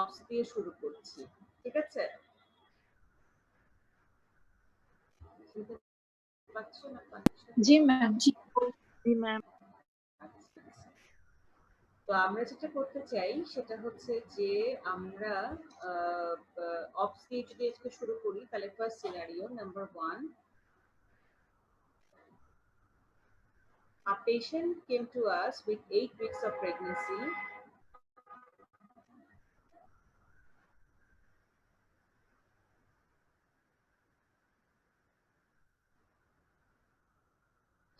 Ops দিয়ে শুরু করছি, ঠিক আছে? জি ম্যাম। জি ম্যাম। তো আমরা যেটা করতে চাই সেটা হচ্ছে যে আমরা অপস দিয়ে যদি আজকে শুরু করি তাহলে first scenario number 1, a patient came to us with 8 weeks of pregnancy.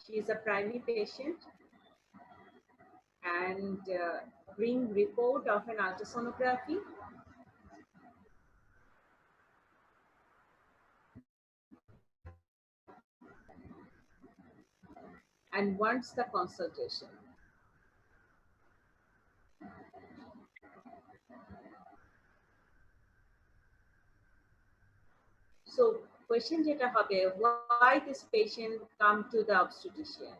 She is a primary patient and bring report of an ultrasonography and wants the consultation. So question যেটা হবে, why this patient come to the obstetrician?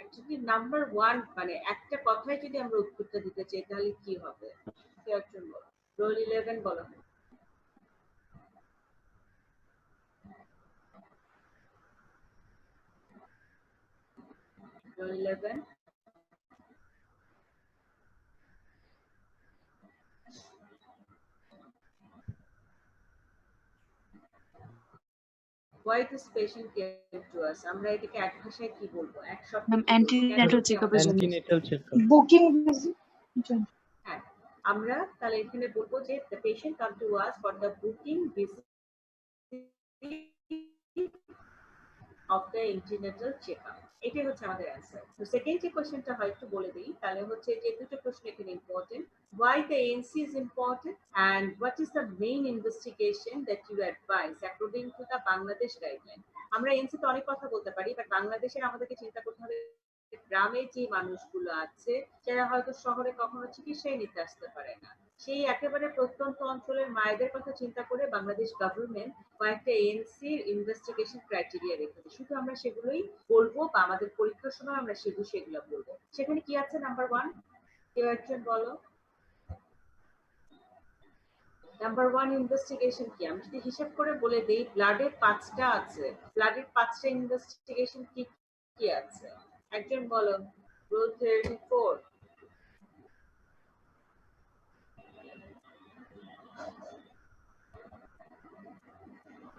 Actually number 1 মানে একটা কথায় যদি আমরা উত্তরটা দিতে চাই তাহলে কি হবে? কেউ একজন বলো। রোল 11 বলো। Roll 11. Why this patient came to us? আমরা এটাকে এক ভাষায় কি বলবো? এক শব্দে ম্যাম কি বলবো? অ্যান্টিনেটাল চেকআপের জন্য। Antenatal checkup. বুকিং হ্যাঁ, আমরা তাহলে এখানে বলবো যে the patient come to us for the booking visit of the antenatal checkup. এটাই হচ্ছে আমাদের অ্যান্সার। তো সেকেন্ড যে কোশ্চেনটা হয় একটু বলে দিই, তাহলে হচ্ছে যে দুটো প্রশ্ন এখানে important. Why the ANC is important and what is the main investigation that you advise according to the Bangladesh guideline? আমরা ANC তে অনেক কথা বলতে পারি, বাট বাংলাদেশের আমাদেরকে চিন্তা করতে হবে গ্রামে যে মানুষগুলো আছে যারা হয়তো শহরে কখনো চিকিৎসায় নিতে আসতে পারে না, সেই একেবারে প্রত্যন্ত অঞ্চলের মায়েদের কথা চিন্তা করে বাংলাদেশ গভর্নমেন্ট কয়েকটা এএনসি ইনভেস্টিগেশন ক্রাইটেরিয়া রেখেছে। শুধু আমরা সেগুলোই বলবো বা আমাদের পরীক্ষার সময় আমরা সেগুলো বলবো। সেখানে কি আছে নাম্বার 1, কেউ একজন বলো। নাম্বার 1 ইনভেস্টিগেশন কি? আমি যদি হিসাব করে বলে দেই, ব্লাডের 5টা আছে। ব্লাডের 5টা ইনভেস্টিগেশন কি কি আছে? একজন বলো। রোল 34।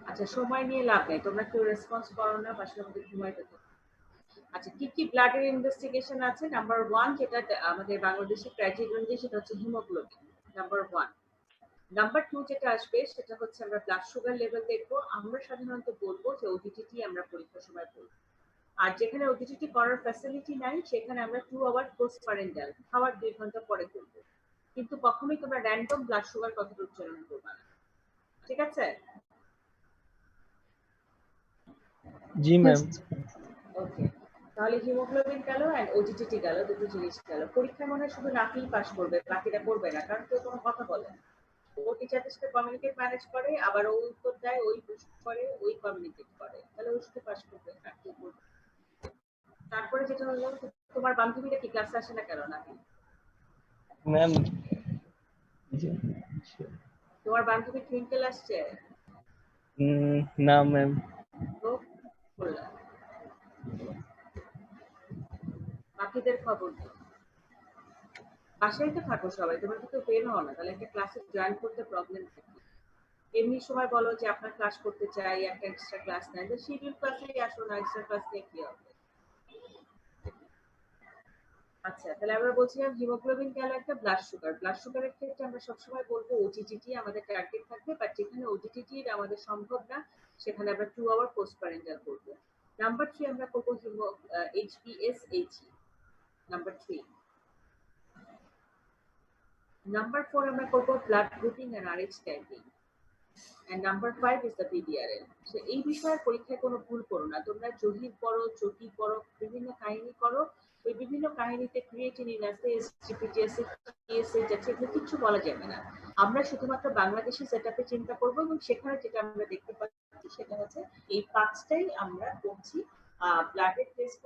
আচ্ছা, সময় নিয়ে লাভ নেই, তোমরা কেউ রেসপন্স করো না, বাসার মধ্যে ঘুমাইতে থাকো। আচ্ছা, কি কি ব্লাডের ইনভেস্টিগেশন আছে? নাম্বার 1 যেটা আমাদের বাংলাদেশের ক্রাইটেরিয়া অনুযায়ী সেটা হচ্ছে হিমোগ্লোবিন, নাম্বার 1। নাম্বার 2 যেটা আসবে সেটা হচ্ছে আমরা ব্লাড সুগার লেভেল দেখবো। আমরা সাধারণত বলবো যে ওডিটিটি আমরা পরীক্ষার সময় বলবো। আর যেখানে ওডিটিটি করার ফ্যাসিলিটি নাই সেখানে আমরা 2 আওয়ার পোস্টপারেন্টাল খাওয়ার 2 ঘন্টা পরে করবো। কিন্তু কখনোই তোমরা র্যান্ডম ব্লাড সুগার কথাটা উচ্চারণ করবে না, ঠিক আছে? জি ম্যাম। ওকে, তাহলে হিমোগ্লোবিন গেল এন্ড ওজিটিটি গেল, দুটো জিনিস গেল। পরীক্ষা মনে শুধু নাকেই পাস করবে, বাকিটা করবে না, কারণ কেউ কোনো কথা বলে না। ও টিচারদের সাথে কমিউনিকেট ম্যানেজ করে, আবার ও উত্তর দেয়, ওই প্রশ্ন করে, ওই কমিউনিকেট করে, তাহলে ও শুধু পাস করবে, আর কি করবে। তারপরে যেটা হলো, তোমার বান্ধবীরা কি ক্লাসে আসে না কেন? নাকি ম্যাম তোমার বান্ধবী টুইঙ্কেল আসছে? না ম্যাম। তো বললাম বাকিদের খবর কি? বাসায় তো থাকো সবাই, তোমরা তো বের হও না, তাহলে একটা ক্লাসে জয়েন করতে প্রবলেম থাকে। এমনি সময় বলো যে আপনার ক্লাস করতে চাই, একটা এক্সট্রা ক্লাস নেন, তো শিডিউল ক্লাসেই আসো না, এক্সট্রা ক্লাস নিয়ে কি হবে? আচ্ছা, তাহলে আমরা বলছিলাম হিমোগ্লোবিন গেল একটা, ব্লাড সুগার। ব্লাড সুগারের ক্ষেত্রে আমরা সবসময় বলবো ওজিটিটি আমাদের টার্গেট থাকবে, বাট যেখানে ওজিটিটি আমাদের সম্ভব না সেখানে আমরা 2 আওয়ার পোস্টপারেন্টাল করব। নাম্বার 3 আমরা করব এইচপিএসএইচই, নাম্বার 3। নাম্বার 4 আমরা করব blood grouping and RH tagging. and number 5 is the PDRL. So এই বিষয়ের পরীক্ষায় কোনো ভুল করো না, তোমরা জহির পড়ো, চটি পড়ো, বিভিন্ন কাহিনী করো, ওই বিভিন্ন কাহিনীতে ক্রিয়েটিনিন আছে, এসজিপিটি আছে, টিএসএইচ আছে, এগুলো কিছু বলা যাবে না। আমরা শুধুমাত্র বাংলাদেশি সেটআপে চিন্তা করব, এবং সেখানে যেটা আমরা দেখতে পাচ্ছি সেটা হচ্ছে এই 5টাই আমরা করছি ব্লাডের টেস্ট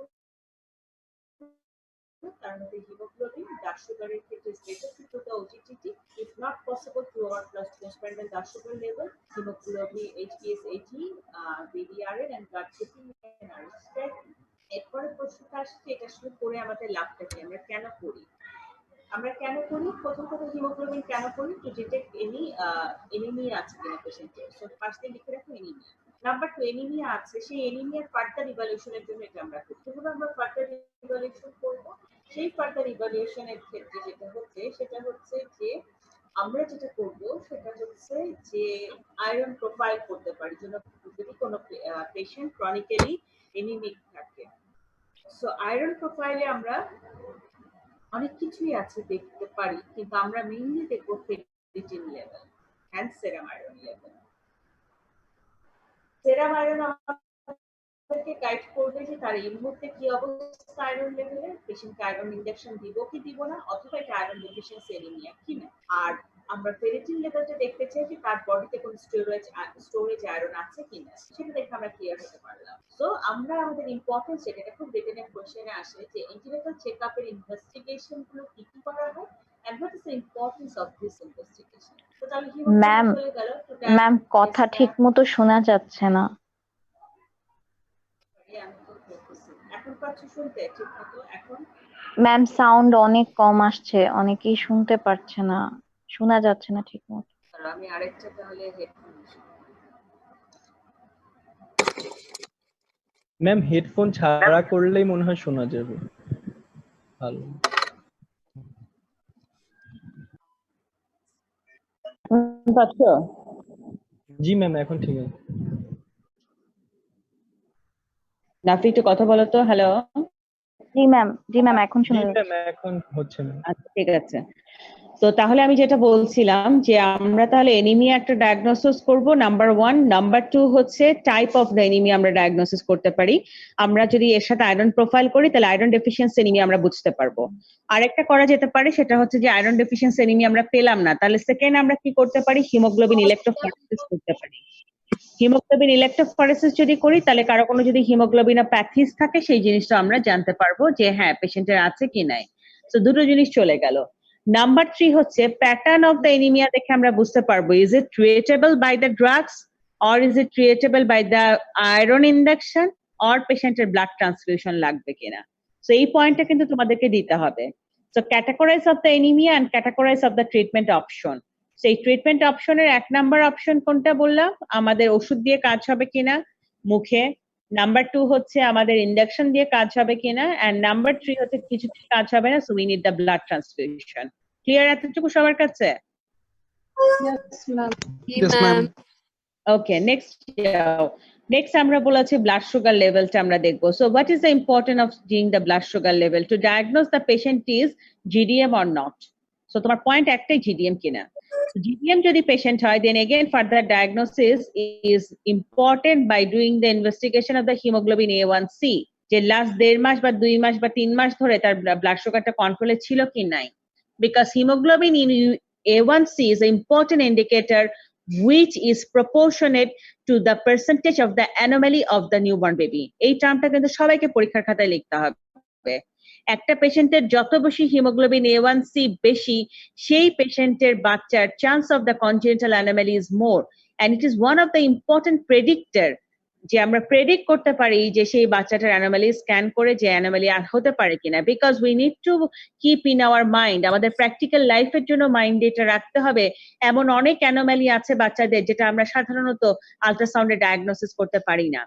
কারণ হচ্ছে হিমোগ্লোবিন ব্লাড সুগারের ক্ষেত্রে স্পেসিফিক হতে OGTT if not possible to our plus transparent blood sugar level hemoglobin HbS80 BDRN and blood creatinine are steady এরপরে প্রশ্নটা আসছে এটা শুরু করে আমাদের লাভটা কি আমরা কেন করি প্রথম কথা হিমোগ্লোবিন কেন করি টু ডিটেক্ট এনিমিয়া আছে কিনা পেশেন্টের সো ফার্স্টে লিখে রাখো এনিমিয়া নাম্বার 2 এনিমিয়া আছে সেই এনিমিয়ার ফার্দার ইভালুয়েশনের জন্য এটা আমরা করি কিভাবে আমরা ফার্দার ইভালুয়েশন করব সেই ফার্দার ইভালুয়েশনের ক্ষেত্রে সেটা হচ্ছে যে আমরা যেটা করব সেটা হচ্ছে যে আয়রন প্রোফাইল করতে পারি যদি কোনো পেশেন্ট ক্রনিক্যালি এনিমিক থাকে সো আয়রন প্রোফাইলে আমরা অনেক কিছুই আছে দেখতে পারি কিন্তু আমরা মেইনলি দেখব ferritin level and serum iron level serum iron আমাদেরকে গাইড করবে যে তার এই মুহূর্তে কি অবস্থা আয়রন লেভেলে পেশেন্টকে আয়রন ইনজেকশন দিব কি দিব না অথবা এটা আয়রন ডেফিসিয়েন্সি অ্যানিমিয়া কিনা আর আমরা ফেরিটিন লেভেলটা দেখতে চাই যে তার বডিতে কোন স্টোরেজ আয়রন আছে কিনা সেটা দেখে আমরা ক্লিয়ার হতে পারলাম সো আমরা আমাদের ইম্পর্টেন্স এটা খুব রিটেনের কোশ্চেনে আসে যে এন্টিনেটাল চেকআপের ইনভেস্টিগেশন গুলো কি কি করা হয় and what is the importance of this investigation তো তাহলে কি ম্যাম চলে গেল ম্যাম কথা ঠিকমতো শোনা যাচ্ছে না এখন পাচ্ছ শুনতে ঠিক মতো এখন ম্যাম সাউন্ড অনেক কম আসছে অনেকেই শুনতে পারছে না শোনা যাচ্ছে না ঠিকমতো আমি আরেকটা তাহলে হেডফোন ম্যাম হেডফোন ছাড়া করলেই মনে হয় শোনা যাবে ভালো পাচ্ছো জি ম্যাম এখন ঠিক আছে নাফি একটু কথা বলো তো হ্যালো জি ম্যাম এখন জি শোনা যাচ্ছে ম্যাম এখন হচ্ছে না আচ্ছা ঠিক আছে তো তাহলে আমি যেটা বলছিলাম যে আমরা তাহলে এনিমিয়া একটা ডায়াগনোসিস করব নাম্বার 1 নাম্বার 2 হচ্ছে টাইপ অফ দ্য এনিমিয়া আমরা ডায়াগনোসিস করতে পারি আমরা যদি এর সাথে আয়রন প্রোফাইল করি তাহলে আয়রন ডেফিসিয়েন্সি এনিমিয়া আমরা বুঝতে পারবো আরেকটা করা যেতে পারে সেটা হচ্ছে যে আয়রন ডেফিসিয়েন্সি এনিমিয়া আমরা পেলাম না তাহলে সেকেন্ড আমরা কি করতে পারি হিমোগ্লোবিন ইলেক্ট্রোফরেসিস করতে পারি হিমোগ্লোবিন ইলেক্ট্রোফরেসিস যদি করি তাহলে কারো কোনো যদি হিমোগ্লোবিনোপ্যাথিস থাকে সেই জিনিসটা আমরা জানতে পারবো যে হ্যাঁ পেশেন্টের আছে কি নাই তো দুটো জিনিস চলে গেল নাম্বার 3 হচ্ছে প্যাটার্ন অফ দ্য এনিমিয়া দেখে আমরা বুঝতে পারবো is it treatable by the drugs or is it treatable by the iron injection or পেশেন্টের ব্লাড ট্রান্সফিউশন লাগবে কিনা সো এই পয়েন্টটা কিন্তু তোমাদেরকে দিতে হবে so categorize of the anaemia and categorize of the treatment option সেই ট্রিটমেন্ট অপশনের 1 নাম্বার অপশন কোনটা বললাম আমাদের ওষুধ দিয়ে কাজ হবে কিনা মুখে নাম্বার 2 হচ্ছে আমাদের ইনজেকশন দিয়ে কাজ হবে কিনা এন্ড নাম্বার 3 হচ্ছে কিছু কাজ হবে না so we need the blood transfusion clear এতটুকু সবার কাছে Yes, ma'am. ওকে নেক্সট আমরা বলেছি ব্লাড সুগার লেভেলটা আমরা দেখবো so what is the important of জিং the blood sugar level to diagnose the patient is GDM or not so তোমার পয়েন্ট একটাই জিডিএম কিনা GDM যদি পেশেন্ট হয় then again further diagnosis is important by doing the investigation of the hemoglobin A1C যে last 1.5 মাস বা 2 মাস বা 3 মাস ধরে তার ব্লাড সুগারটা কন্ট্রোলে ছিল কি নাই because hemoglobin in A1C is an important indicator which is proportionate to the percentage of the anomaly of the newborn baby এই টার্মটা কিন্তু সবাইকে পরীক্ষার খাতায় লিখতে হবে একটা পেশেন্টের যত বেশি হিমোগ্লোবিন A1C বেশি সেই পেশেন্টের বাচ্চার chance of the congenital anomaly is more and it is one of the important predictor যে আমরা প্রেডিক্ট করতে পারি যে সেই বাচ্চাটার অ্যানোমালি স্ক্যান করে যে অ্যানোমালি আর হতে পারে কিনা because we need to keep in our mind আমাদের প্র্যাকটিক্যাল লাইফের জন্য মাইন্ড এটা রাখতে হবে এমন অনেক অ্যানোমালি আছে বাচ্চাদের যেটা আমরা সাধারণত আল্ট্রাসাউন্ডে ডায়াগনোসিস করতে পারি না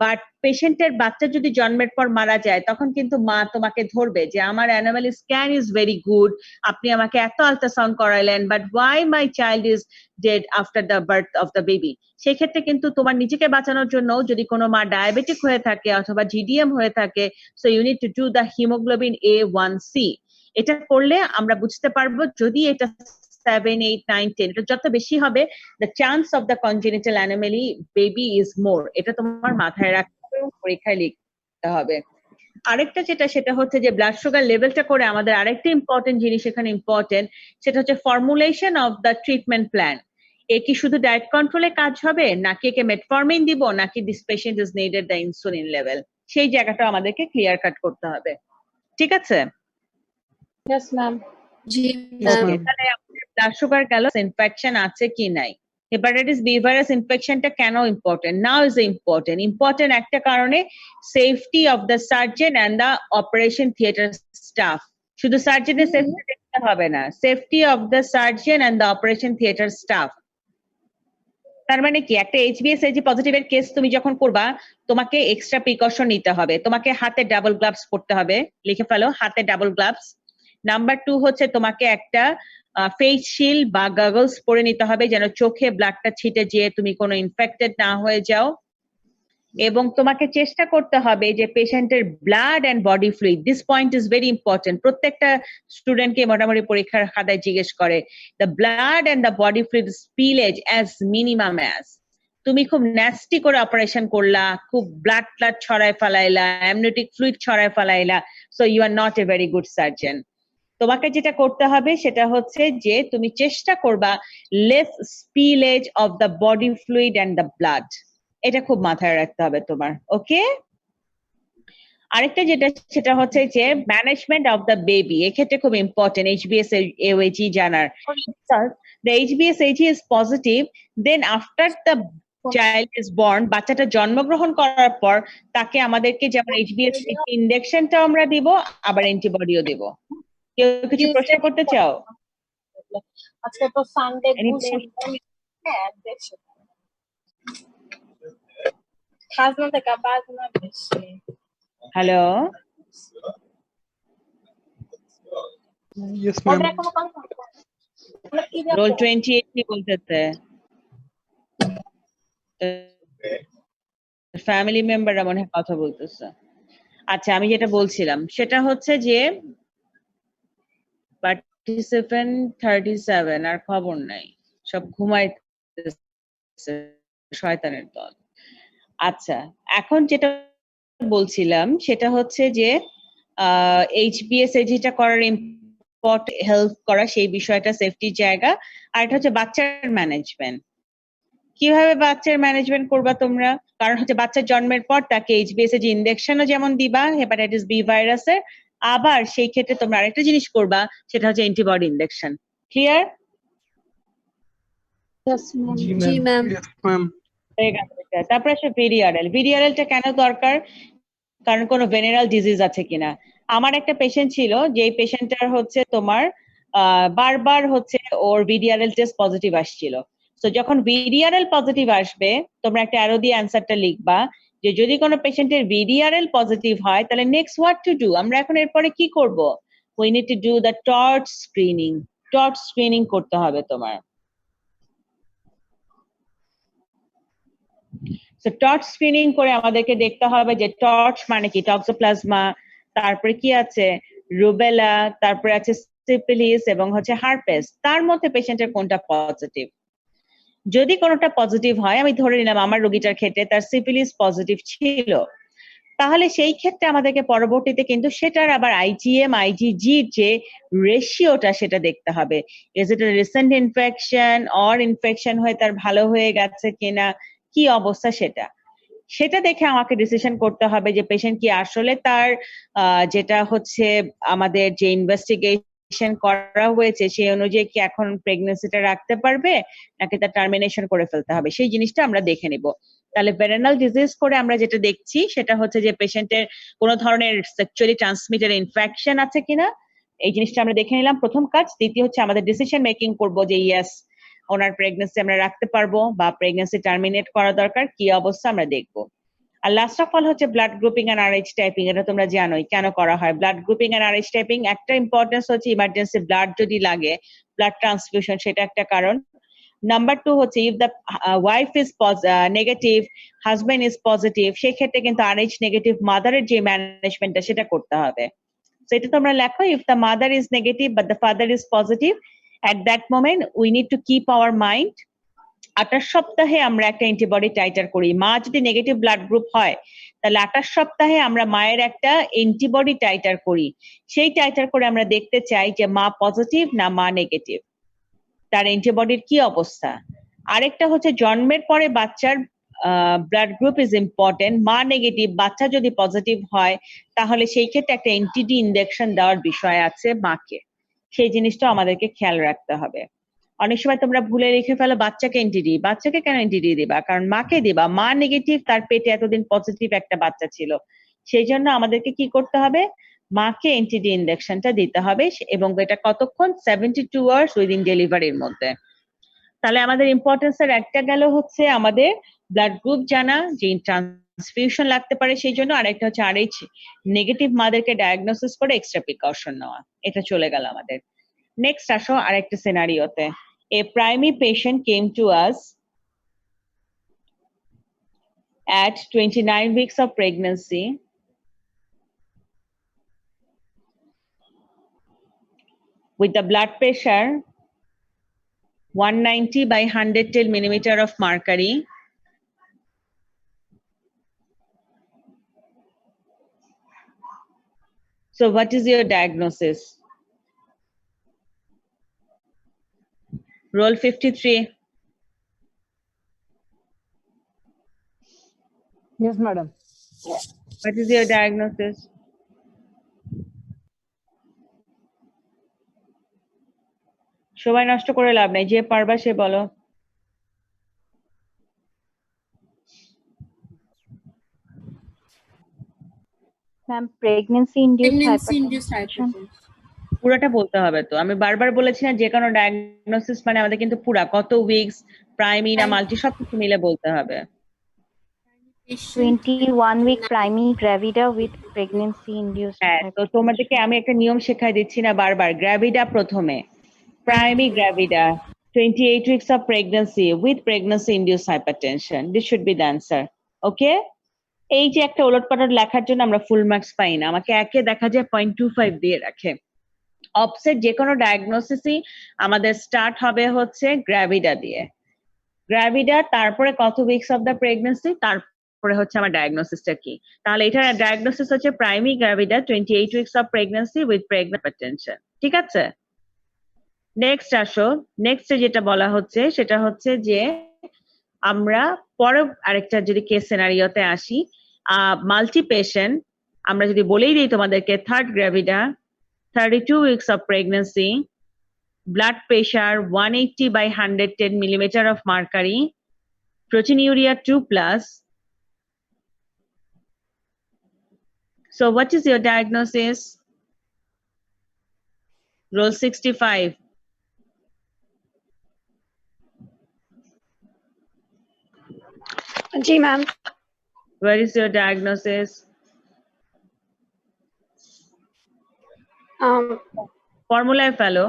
বাট পেশেন্টের বাচ্চা যদি জন্মের পর মারা যায় তখন কিন্তু মা তোমাকে ধরবে যে আমার anomaly scan is very good আপনি আমাকে এত আল্ট্রাসাউন্ড করাইলেন but why my child is dead after the birth of the baby সেই ক্ষেত্রে কিন্তু তোমার নিজেকে বাঁচানোর জন্য যদি কোনো মা ডায়াবেটিক হয়ে থাকে অথবা জিডিএম হয়ে থাকে so you need to do the haemoglobin A1C এটা করলে আমরা বুঝতে পারবো যদি এটা 7, 8, 9, 10 এটা যত বেশি হবে the chance of the congenital anomaly baby is more এটা তোমার মাথায় রাখতে হবে এবং পরীক্ষায় লিখতে হবে আরেকটা সেটা হচ্ছে যে ব্লাড সুগার লেভেলটা করে আমাদের আরেকটা ইম্পর্টেন্ট জিনিস এখানে ইম্পর্টেন্ট সেটা হচ্ছে formulation of the treatment plan এ কি শুধু ডায়েট কন্ট্রোলে কাজ হবে নাকি একে মেটফরমিন দিব নাকি this patient is needed the insulin level সেই জায়গাটা আমাদেরকে ক্লিয়ার কাট করতে হবে ঠিক আছে Yes, ma'am. Yes, ওকে, ma'am. তাহলে আমাদের ব্লাড সুগার গেল, ইনফেকশন আছে কি নাই। হেপাটাইটিস বি ভাইরাস ইনফেকশনটা কেন ইম্পর্টেন্ট? নাও ইজ ইম্পর্টেন্ট একটা কারণে, safety of the surgeon and the operation theatre staff. শুধু সার্জনের সেফটি দেখতে হবে না, safety of the surgeon and the operation theatre staff. তার মানে কি, একটা HbA/Ag পজিটিভের কেস তুমি যখন করবা, তোমাকে এক্সট্রা প্রিকশন নিতে হবে, তোমাকে হাতে ডাবল গ্লাভস পরতে হবে, লিখে ফেলো, হাতে ডাবল গ্লাভস। নাম্বার 2 হচ্ছে তোমাকে একটা ফেস শিল্ড বা গগলস পরে নিতে হবে, যেন চোখে ব্লাডটা ছিটে যেয়ে তুমি কোনো ইনফেক্টেড না হয়ে যাও। এবং তোমাকে চেষ্টা করতে হবে যে পেশেন্টের blood and body fluid, this point is very important, প্রত্যেকটা স্টুডেন্টকে মোটামুটি পরীক্ষার খাতায় জিজ্ঞেস করে, the blood and the body fluid spillage as minimum as. তুমি খুব ন্যাস্টি করে অপারেশন করলা, খুব ব্লাড ছড়ায় ফেলাইলা, অ্যামনিওটিক ফ্লুইড ছড়ায় ফেলাইলা, so you are not a very good surgeon. তোমাকে যেটা করতে হবে সেটা হচ্ছে যে তুমি চেষ্টা করবা less spillage of the body fluid and the blood, এটা খুব মাথায় রাখতে হবে তোমার। ওকে, আরেকটা যেটা সেটা হচ্ছে যে ম্যানেজমেন্ট অফ দ্য বেবি, এক্ষেত্রে খুব ইম্পর্টেন্ট HbA/Ag জানার। The HbA/Ag is positive, then after the child is born, বাচ্চাটা জন্মগ্রহণ করার পর তাকে আমাদেরকে যেমন HbA/Ag ইনজেকশনটাও আমরা দিব, আবার অ্যান্টিবডিও দিব। কেউ কিছু প্রশ্ন করতে চাও? আজকে তো সানডে, হ্যাঁ দেখছি খাজনা থেকে বাজনা বেশি। Hello, Yes, ma'am. ওটা এখনো কনফার্ম রোল 28 কি বলতেছে? ফ্যামিলি মেম্বাররা মনে হয় কথা বলতেছে। আচ্ছা, আমি যেটা বলছিলাম সেটা হচ্ছে যে পার্টিসিপেন্ট 37 আর খবর নাই, সব ঘুমাইতেছে, শয়তানের দল। আচ্ছা, এখন যেটা বলছিলাম সেটা হচ্ছে যে HbA/Ag টা করার হেল্প করা, সেই বিষয়টা সেফটির জায়গা। আর এটা হচ্ছে বাচ্চার ম্যানেজমেন্ট। কিভাবে বাচ্চার ম্যানেজমেন্ট করবা তোমরা? কারণ হচ্ছে বাচ্চার জন্মের পর তাকে HbA/Ag ইনজেকশনও যেমন দিবা হেপাটাইটিস বি ভাইরাসের, আবার সেই ক্ষেত্রে তোমরা আরেকটা জিনিস করবা, সেটা হচ্ছে অ্যান্টিবডি ইনজেকশন। ক্লিয়ার? জি ম্যাম। Yes, ma'am. তারপরে আসে ভিডিআরএলটা কেন দরকার? কারণ কোনো ভেনেরাল ডিজিজ আছে কিনা। আমার একটা পেশেন্ট ছিল, যে পেশেন্টটার হচ্ছে তোমার বারবার হচ্ছে ওর ভিডিআরএল টেস্ট পজিটিভ আসছিল। তো যখন ভিডিআরএল পজিটিভ আসবে, তোমরা একটা অ্যারো দিয়ে অ্যান্সারটা লিখবা যে যদি কোনো পেশেন্টের ভিডিআরএল পজিটিভ হয় তাহলে নেক্সট হোয়াট টু ডু, আমরা এখন এরপরে কি করব? We need to do the torch screening করতে হবে তোমার। তো টর্চ স্ক্রিনিং করে আমাদেরকে দেখতে হবে যে টর্চ মানে কি, টক্সোপ্লাজমা, তারপরে কি আছে রুবেলা, তারপরে আছে সিফিলিস এবং হচ্ছে হারপেস, তার মধ্যে পেশেন্টের কোনটা পজিটিভ। যদি কোনোটা পজিটিভ হয়, আমি ধরে নিলাম আমার রোগীটার ক্ষেত্রে তার সিফিলিস পজিটিভ ছিল, তাহলে সেই ক্ষেত্রে আমাদেরকে পরবর্তীতে কিন্তু সেটার আবার IgM/IgG যে রেশিওটা সেটা দেখতে হবে। Is it a recent infection or infection হয়ে তার ভালো হয়ে গেছে কিনা, কি অবস্থা সেটা দেখে আমাকে ডিসিশন করতে হবে যে পেশেন্ট কি আসলে তার যেটা হচ্ছে আমাদের যে ইনভেস্টিগেশন করা হয়েছে সেই অনুযায়ী কি এখন প্রেগন্যান্সিটা রাখতে পারবে, নাকি তার টার্মিনেশন করে ফেলতে হবে, সেই জিনিসটা আমরা দেখে নিব। তাহলে ভেনেরাল ডিজিজ করে আমরা যেটা দেখছি সেটা হচ্ছে যে পেশেন্টের কোনো ধরনের সেক্সুয়ালি ট্রান্সমিটেড ইনফেকশন আছে কিনা, এই জিনিসটা আমরা দেখে নিলাম, প্রথম কাজ। দ্বিতীয় হচ্ছে আমাদের ডিসিশন মেকিং করবো যে ইয়েস ওনার প্রেগনেন্সি আমরা রাখতে পারবো বা প্রেগনেন্সি টার্মিনেট করা দরকার, কি অবস্থা আমরা দেখবো। আর লাস্ট অফ অল হচ্ছে blood grouping and RH typing, এটা তোমরা জানোই কেন করা হয়। Blood grouping and RH typing একটা ইম্পর্টেন্স হচ্ছে ইমার্জেন্সি ব্লাড যদি লাগে, ব্লাড ট্রান্সফিউশন, সেটা একটা কারণ। নাম্বার 2 হচ্ছে if the wife is negative, husband is positive, সেক্ষেত্রে কিন্তু RH নেগেটিভ মাদারের যে ম্যানেজমেন্টটা সেটা করতে হবে। So এটা তোমরা লেখো, if the mother is negative but the father is positive, at that moment we need to keep our mind 28 সপ্তাহে আমরা একটা অ্যান্টিবডি টাইটার করি। মা যদি নেগেটিভ ব্লাড গ্রুপ হয় তাহলে 28 সপ্তাহে আমরা মায়ের একটা অ্যান্টিবডি টাইটার করি। সেই টাইটার করে আমরা দেখতে চাই যে মা পজিটিভ না মা নেগেটিভ, তার অ্যান্টিবডির কি অবস্থা। আরেকটা হচ্ছে জন্মের পরে বাচ্চার ব্লাড গ্রুপ ইজ ইম্পর্টেন্ট। মা নেগেটিভ, বাচ্চা যদি পজিটিভ হয় তাহলে সেই ক্ষেত্রে একটা এনটিডি ইনজেকশন দেওয়ার বিষয় আছে মাকে, সেই জিনিসটা আমাদেরকে খেয়াল রাখতে হবে। অনেক সময় তোমরা ভুলে রেখে ফেলো বাচ্চাকে এনটিডি, বাচ্চাকে কেন এনটিডি দিবা, কারণ মাকে দিবা, মা নেগেটিভ, তার পেটে এতদিন পজিটিভ একটা বাচ্চা ছিল, সেই জন্য আমাদেরকে কি করতে হবে, মাকে এনটিডি ইনজেকশনটা দিতে হবে, এবং এটা কতক্ষণ, 72 আওয়ার্স উইদিন ডেলিভারির মধ্যে। তাহলে আমাদের ইম্পর্টেন্সের একটা গেল হচ্ছে আমাদের ব্লাড গ্রুপ জানা, যে ট্রান্সফিউশন লাগতে পারে সেই জন্য, আর একটা হচ্ছে RH নেগেটিভ মাদেরকে ডায়াগনোসিস করে এক্সট্রা প্রিকশন নেওয়া। এটা চলে গেল আমাদের। নেক্সট আসো আরেকটা সিনারিওতে। A primary patient came to us at 29 weeks of pregnancy with the blood pressure 190 by 110 millimeter of mercury, so what is your diagnosis? Roll 53. Yes, madam. What is your diagnosis? সবাই নষ্ট করে লাভ নাই, যে পারবা সে বলো। Ma'am pregnancy induced Pregnancy induced hypertension. hypertension. পুরাটা বলতে হবে তো, আমি বারবার বলেছি না, যে কোনো ডায়াগনোসিস মানে আমাদের কিন্তু পুরা কত উইকস, প্রাইমি না মাল্টি, সবকিছু মিলে বলতে হবে। Patient 21 week primary gravida with pregnancy induced হ্যাঁ, তো তোমাদেরকে আমি একটা নিয়ম শেখাই দিচ্ছি না বারবার, গ্র্যাভিডা প্রথমে, প্রাইমি গ্র্যাভিডা, 28 weeks of pregnancy with pregnancy induced hypertension. This should be the answer. Okay? এই যে একটা ওলটপালট লেখার জন্য আমরা ফুল মার্কস পাই না, আমাকে একে দেখা যায় 0.25 দিয়ে রাখে। অফসেট যে কোনো ডায়াগনোসিসই আমাদের স্টার্ট হবে হচ্ছে গ্র্যাভিডা দিয়ে, গ্র্যাভিডা, তারপরে কত উইকস অফ দ্য প্রেগনেন্সি, তারপরে হচ্ছে আমার ডায়াগনোসিসটা কি। তাহলে এটার ডায়াগনোসিস হচ্ছে প্রাইমি গ্র্যাভিডা, 28 weeks of pregnancy with pregnant hypertension। ঠিক আছে, নেক্সট আসো। নেক্সট যেটা বলা হচ্ছে সেটা হচ্ছে যে আমরা পরে আরেকটা যদি কেস সিনারিওতে আসি, মাল্টি পেশেন্ট, আমরা যদি বলেই দিই তোমাদেরকে third gravida, 32 weeks of pregnancy, blood pressure 180 by 110 millimeter of mercury, proteinuria 2+. So what is your diagnosis? Roll 65. जी ma'am. Where is your diagnosis? ফর্মুলায় ফেলো।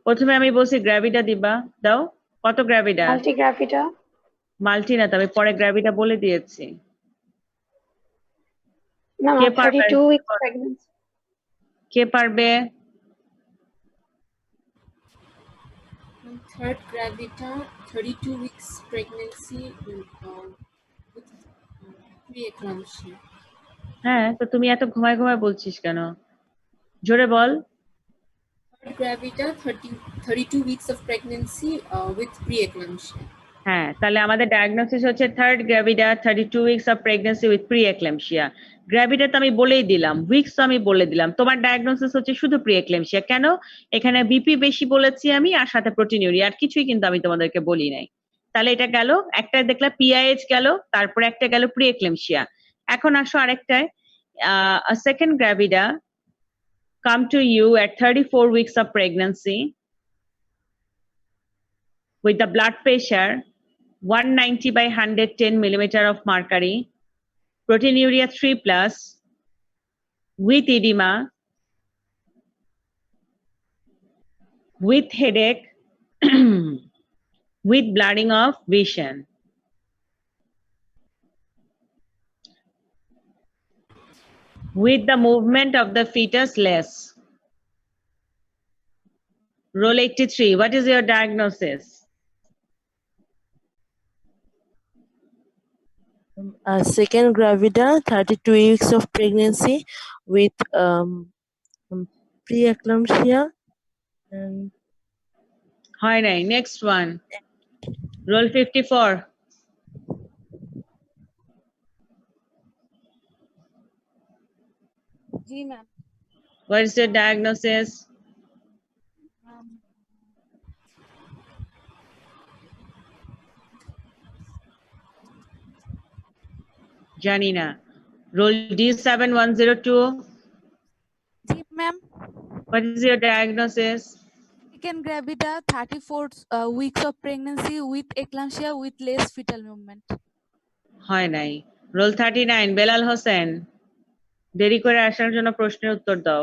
প্রথমে আমি বলছি গ্র্যাভিডা দিবা, দাও। কত গ্র্যাভিডা? মাল্টি গ্রাভিডা। মাল্টি না, তবে পরে গ্র্যাভিডা বলে দিয়েছি। না কে ম্যাম, পারবে? 32 weeks pregnancy। কে পারবে? Third gravida, 32 weeks pregnancy with preeclampsia. হ্যাঁ, তো তুমি এত ঘুমায় ঘুমায় বলছিস কেন? জোরে বল। Third gravida, 32 weeks of pregnancy with preeclampsia. হ্যাঁ, তাহলে আমাদের ডায়াগনোসিস হচ্ছে third gravida, 32 weeks of pregnancy with preeclampsia। Gravida তো আমি বলেই দিলাম, উইকস তো আমি বলে দিলাম। তোমার ডায়াগনোসিস হচ্ছে শুধু প্রিএক্লেমশিয়া। কেন? এখানে বিপি বেশি বলেছি আমি, আর সাথে প্রোটিনিউরিয়া, আর কিছুই কিন্তু আমি তোমাদেরকে বলি নাই। তাহলে এটা গেল, একটা দেখলা পিআইএইচ গেল, তারপরে একটা গেল প্রিএক্লেমশিয়া। এখন আসো আরেকটায়, second গ্র্যাভিডা come to you at 34 weeks of pregnancy with the blood pressure 190 by 110 millimeter of mercury, proteinuria 3+, with edema, with headache, with blurring of vision. With the movement of the fetus less. Roll 83. What is your diagnosis? Second gravida, 32 weeks of pregnancy with preeclampsia and হয় নাই। Next one. Roll 54. G ma'am. What is your diagnosis? জানি না। Roll D7102. G ma'am. What is your diagnosis? Second gravida, 34 weeks of pregnancy with eclampsia with less fetal movement. হয় নাই। Roll 39. Belal Hossain. দেরি করে আসার জন্য প্রশ্নের উত্তর দাও।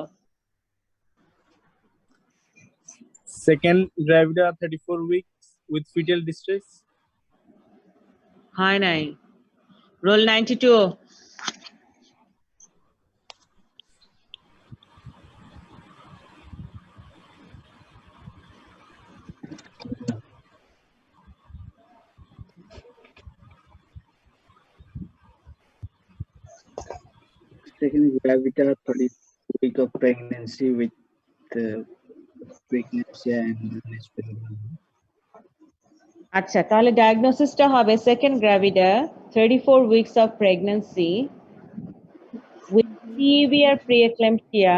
Second gravida 34 weeks with fetal distress. হয় নাই। Roll 92. Second gravida 30 week of pregnancy with preeclampsia and less fetal movement. আচ্ছা, তাহলে ডায়াগনোসিসটা হবে second গ্র্যাভিডা 34 weeks of pregnancy with severe preeclampsia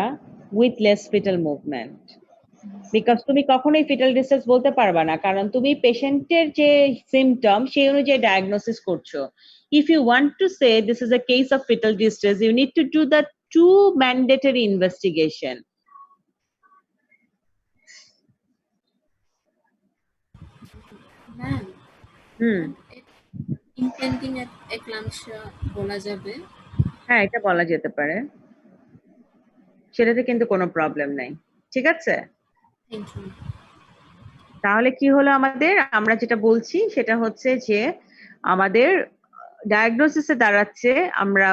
with less fetal movement. Because তুমি কখনোই ফিটাল ডিস্ট্রেস বলতে পারবা না, কারণ তুমি পেশেন্টের যে সিমটম সেই অনুযায়ী ডায়াগনোসিস করছো। If you want to say this is a case of fetal distress, you need to do the two mandatory investigation. Ma'am implanting eclampsia বলা যাবে? হ্যাঁ, এটা বলা যেতে পারে, সেটাতে কিন্তু কোনো প্রবলেম নাই। ঠিক আছে, থ্যাংক ইউ। তাহলে কি হলো আমাদের, আমরা যেটা বলছি সেটা হচ্ছে যে আমাদের ডায়াগনোসিসে দাঁড়াচ্ছে আমরা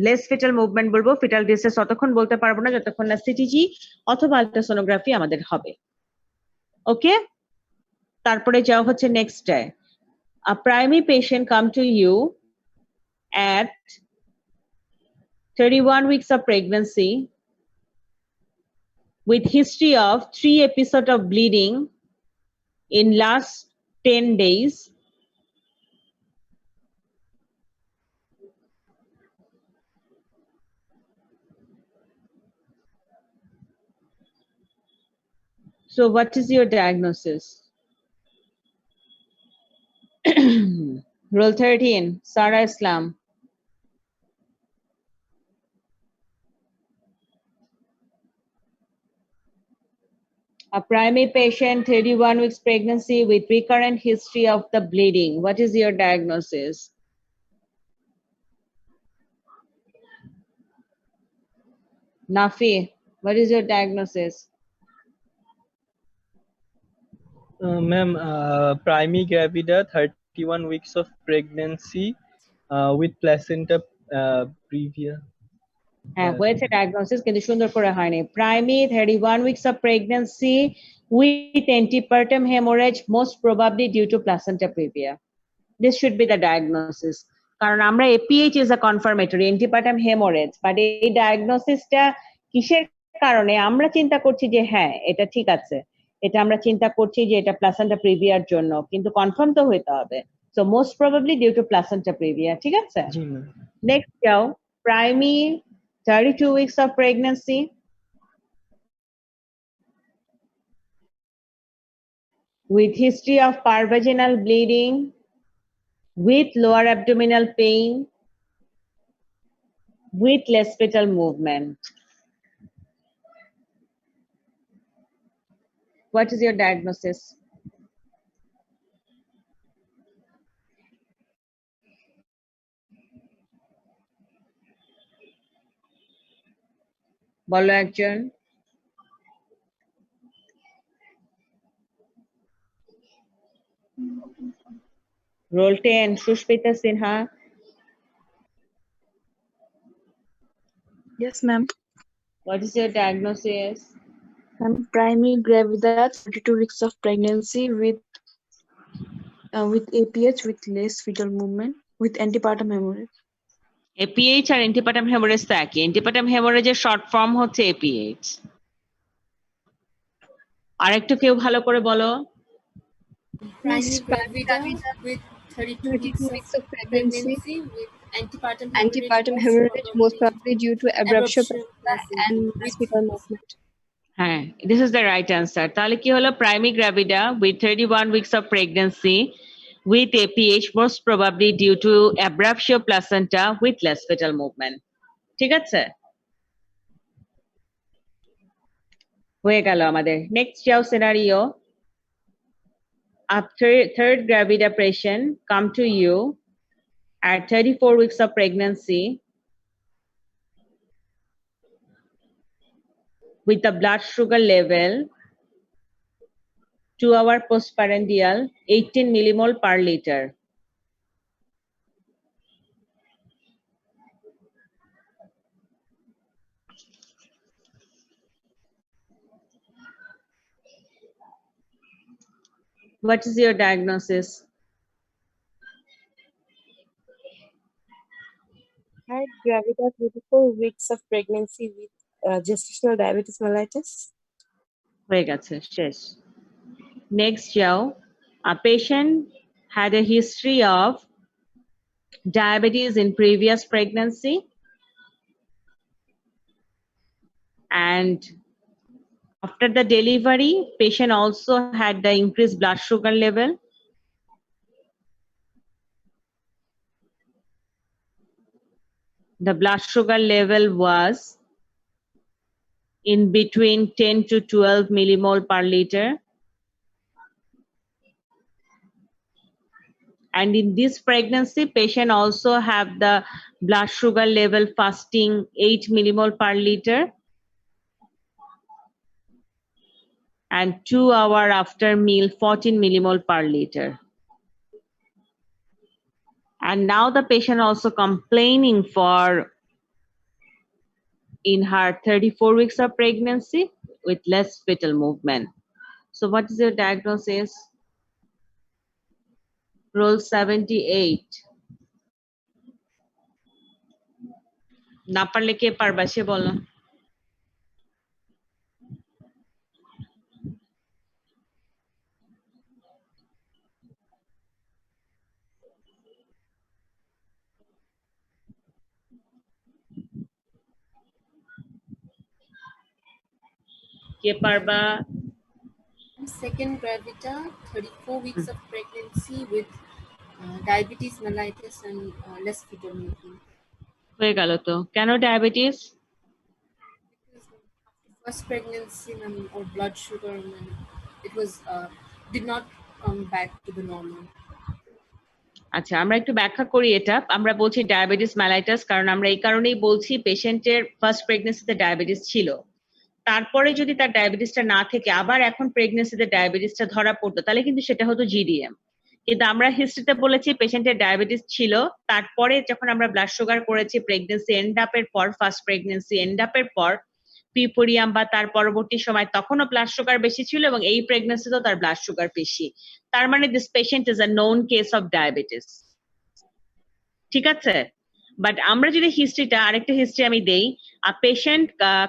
লেস ফিটাল মুভমেন্ট বলবো, ফিটাল ডিস্ট্রেস ততক্ষণ বলতে পারবো না যতক্ষণ না সিটিজি অথবা আলট্রাসোনোগ্রাফি আমাদের হবে। ওকে, তারপরে যাওয়া হচ্ছে next day. A primary patient come to you at 31 weeks of pregnancy with history of 3 episodes of bleeding in last 10 days. So what is your diagnosis? Roll 13, Sarah Islam. A primary patient, 31 weeks pregnancy with recurrent history of the bleeding. What is your diagnosis? Nafi, what is your diagnosis? Ma'am, primary gravida, 31 weeks of pregnancy with placenta previa. হ্যাঁ, হয়েছে diagnosis, কিন্তু সুন্দর করে হয়নি। Primary 31 weeks of pregnancy with antepartum hemorrhage, most probably due to placenta previa. This should be the diagnosis. কারণ আমরা APH is a confirmatory, antepartum hemorrhage, but এই ডায়াগনোসিসটা কিসের কারণে আমরা চিন্তা করছি যে হ্যাঁ এটা ঠিক আছে, এটা আমরা চিন্তা করছি যে এটা প্লাসেন্টা প্রিভিয়ার জন্য, কিন্তু কনফার্ম তো হতে হবে। So most probably due to placenta praevia. ঠিক আছে, জি ম্যাম। নেক্সট যাও, primary 32 weeks of pregnancy with history of parvaginal bleeding with lower abdominal pain with less fetal movement. What is your diagnosis? বলো একজন। Roll 10, Shushmita Sinha. Yes, ma'am. What is your diagnosis? I'm primary gravida, 32 weeks of pregnancy with APH with less fetal movement with antepartum hemorrhage. APH R antepartum hemorrhage তো একই। antepartum hemorrhage এর short form হচ্ছে APH। আরেকটু কেউ ভালো করে বলো। Primary gravida with 32 weeks of pregnancy with antepartum hemorrhage, most probably due to abruption placenta and with fetal movement. হ্যাঁ, this is the right answer. তাহলে কি হলো? Primary gravida with 31 weeks of pregnancy with APH, most probably due to abruptio placenta with less fetal movement. ঠিক আছে? হয়ে গেল আমাদের। Next যাও scenario. After third gravida patient come to you at 34 weeks of pregnancy with the blood sugar level 2 hour postprandial 18 millimole per liter. What is your diagnosis? Had gravida 34 weeks of pregnancy with gestational diabetes mellitus. হয়ে গেছে, শেষ। Next যাও, a patient had a history of diabetes in previous pregnancy and after the delivery, patient also had the increased blood sugar level. The blood sugar level was in between 10 to 12 millimole per liter. And in this pregnancy, patient also have the blood sugar level fasting 8 millimole per liter. And 2 hours after meal, 14 millimole per liter. And now the patient also complaining for in her 34 weeks of pregnancy with less fetal movement. So what is your diagnosis? Roll 78. না পারলে কে পারবা সে বলো। কে পারবা? second gravida 34 weeks of pregnancy with diabetes mellitus and less fetal movement. হয়ে গেল তো। কেন diabetes? First pregnancy or blood sugar it was did not come back to the normal. আচ্ছা, আমরা একটু ব্যাখ্যা করি এটা। আমরা বলছি ডায়াবেটিস মেলাইটাস কারণ আমরা এই কারণেই বলছি পেশেন্টের ফার্স্ট প্রেগন্যান্সিতে ডায়াবেটিস ছিল, তারপরে যদি তার ডায়াবেটিসটা না থেকে আবার এখন প্রেগন্যান্সিতে ডায়াবেটিসটা ধরা পড়তো তাহলে কিন্তু সেটা হতো জিডিএম। কিন্তু আমরা হিস্ট্রিতে বলেছি পেশেন্টের ডায়াবেটিস ছিল, তারপরে যখন আমরা ব্লাড সুগার করেছি প্রেগন্যান্সি এন্ড আপের পর, ফার্স্ট প্রেগন্যান্সি এন্ড আপের পর পিউপোরিয়াম বা তার পরবর্তী সময় তখনও ব্লাড সুগার বেশি ছিল এবং এই প্রেগন্যান্সিতেও তার ব্লাড সুগার বেশি। তার মানে this patient is a known case of diabetes. ঠিক আছে, বাট আমরা যদি হিস্ট্রিটা আরেকটা হিস্ট্রি আমি দেই, a patient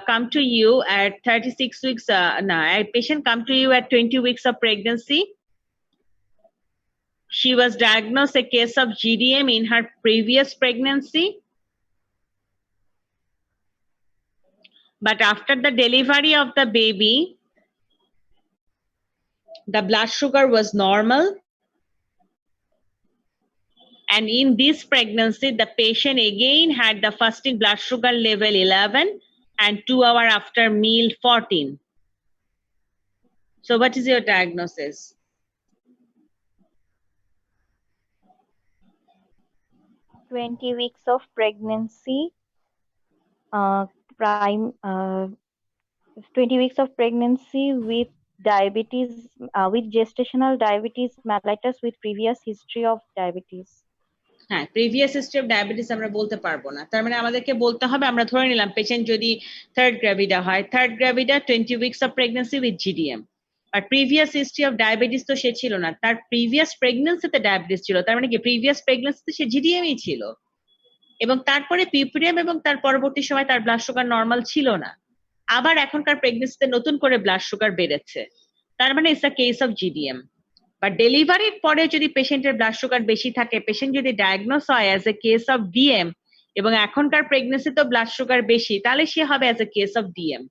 come to you at 36 weeks a patient come to you at 20 weeks of pregnancy. She was diagnosed a case of GDM in her previous pregnancy, but after the delivery of the baby the blood sugar was normal. And in this pregnancy, the patient again had the fasting blood sugar level 11 and 2 hours after meal 14. So what is your diagnosis? Twenty weeks of pregnancy, 20 weeks of pregnancy with diabetes, with gestational diabetes mellitus with previous history of diabetes. হ্যাঁ, previous history of diabetes আমরা বলতে পারবো না, তার মানে আমাদেরকে বলতে হবে, আমরা ধরে নিলাম পেশেন্ট যদি থার্ড গ্র্যাভিডা হয়, third gravida 20 weeks of pregnancy with GDM, আর প্রিভিয়াস হিস্ট্রি অফ ডায়াবেটিস তো সে ছিল না, তার প্রিভিয়াস প্রেগন্যান্সিতে ডায়াবেটিস ছিল, তার মানে কি প্রিভিয়াস প্রেগন্যান্সিতে সে জিডিএমই ছিল এবং তারপরে পিউপোরিয়াম এবং তার পরবর্তী সময় তার ব্লাড সুগার নরমাল ছিল না, আবার এখনকার প্রেগন্যান্সিতে নতুন করে ব্লাড সুগার বেড়েছে, তার মানে it's a case of GDM. But ডেলিভারির পরে যদি পেশেন্টের ব্লাড সুগার বেশি থাকে, পেশেন্ট যদি ডায়াগনোস হয় as a case of DM এবং এখনকার প্রেগনেন্সিতেও ব্লাড সুগার বেশি, তাহলে সে হবে as a case of DM.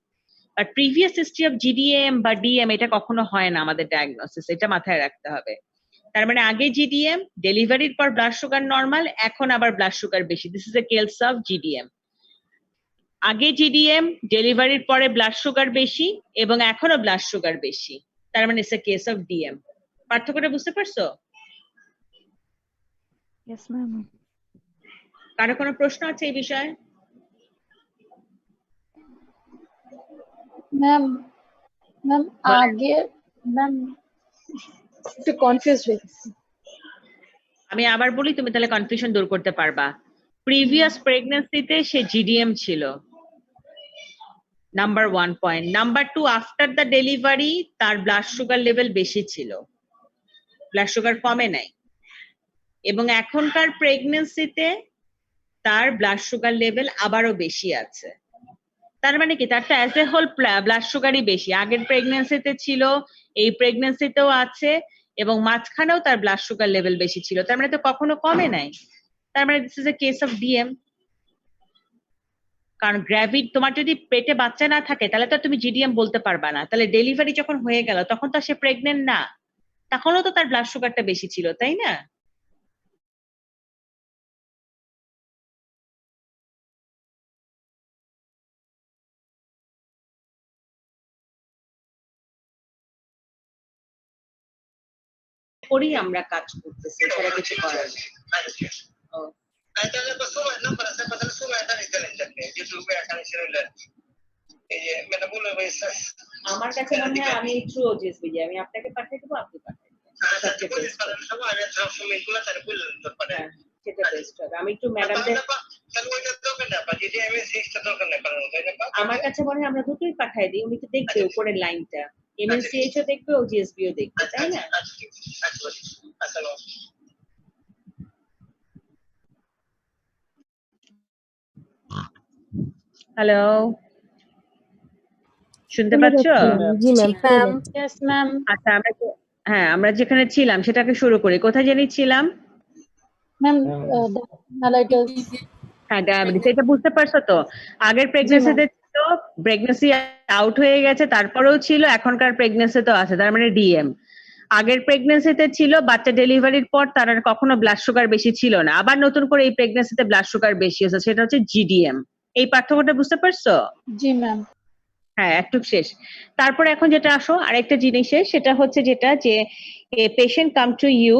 But previous history of GDM বা ডিএম এটা কখনো হয় না আমাদের ডায়াগনোসিস, এটা মাথায় রাখতে হবে। তার মানে আগে জিডিএম, ডেলিভারির পর ব্লাড সুগার নর্মাল, এখন আবার ব্লাড সুগার বেশি, this is a case of GDM. আগে জিডিএম, ডেলিভারির পরে ব্লাড সুগার বেশি এবং এখনো ব্লাড সুগার বেশি, তার মানে it's a case of DM. পার্থক্যটা বুঝতে পারছো? Yes, ma'am. কারো কোনো প্রশ্ন আছে এই বিষয়ে? ম্যাম আগে ম্যাম একটু কনফিউজ হয়ে গেছি। আমি আবার বলি, তুমি তাহলে কনফিউশন দূর করতে পারবা। প্রিভিয়াস প্রেগনেন্সিতে সে জিডিএম ছিল, number 1 point. Number 2, after the delivery তার ব্লাড সুগার লেভেল বেশি ছিল, ব্লাড সুগার কমে নাই। এবং এখনকার প্রেগনেন্সিতে তার ব্লাড সুগার লেভেল আবারও বেশি আছে। তার মানে কি, তারটা অ্যাজ এ হোল ব্লাড সুগারই বেশি, আগের প্রেগনেন্সিতে ছিল, এই প্রেগনেন্সিতেও আছে, এবং মাঝখানেও তার ব্লাড সুগার লেভেল বেশি ছিল, তার মানে তো কখনো কমে নাই। তার মানে this is a case of DM. কারণ গ্র্যাভিড, তোমার যদি পেটে বাচ্চা না থাকে তাহলে তো তুমি জিডিএম বলতে পারবা না, তাহলে ডেলিভারি যখন হয়ে গেল তখন তো সে প্রেগনেন্ট না, তখনও তো তার ব্লাড সুগারটা বেশি ছিল, তাই না? করেই আমরা কাজ করতেছি, এছাড়া কিছু করার নেই। ও, আমার কাছে মনে হয় আমি থ্রু ওজিএস বিজি, আমি আপনাকে পাঠিয়ে দেবো, আপনি পাঠিয়ে দেবেন, হ্যাঁ, সেটা বেস্ট হবে। আমি একটু ম্যাডামদের, আমার কাছে মনে হয় আমরা দুটোই পাঠিয়ে দিই, উনি তো দেখবে উপরের লাইনটা, এমএনসিএইচ ও দেখবে, ওজিএসবি ও দেখবে, তাই না? হ্যালো, শুনতে পাচ্ছ? জি ম্যাম। Yes ma'am. আচ্ছা, আমরা যেখানে ছিলাম সেটাকে শুরু করি। কোথায় জানি ছিলাম? Ma'am diabetes. হ্যাঁ, ডায়াবেটিস, এটা বুঝতে পারছো তো? আগের জি ম্যাম। প্রেগনেন্সিতে ছিল, প্রেগনেন্সি আউট হয়ে গেছে, তারপরেও ছিল, এখনকার প্রেগনেন্সিতেও আছে, তার মানে ডিএম। আগের প্রেগনেন্সিতে ছিল, বাচ্চা ডেলিভারির পর তার আর কখনো ব্লাড সুগার বেশি ছিল না, আবার নতুন করে এই প্রেগনেন্সিতে ব্লাড সুগার বেশি হয়েছে, সেটা হচ্ছে জিডিএম। এই পার্থক্যটা বুঝতে পারছো? জি ম্যাম। হ্যাঁ, একটু শেষ। তারপরে এখন যেটা আসো আরেকটা জিনিসে, সেটা হচ্ছে যেটা যে patient come to you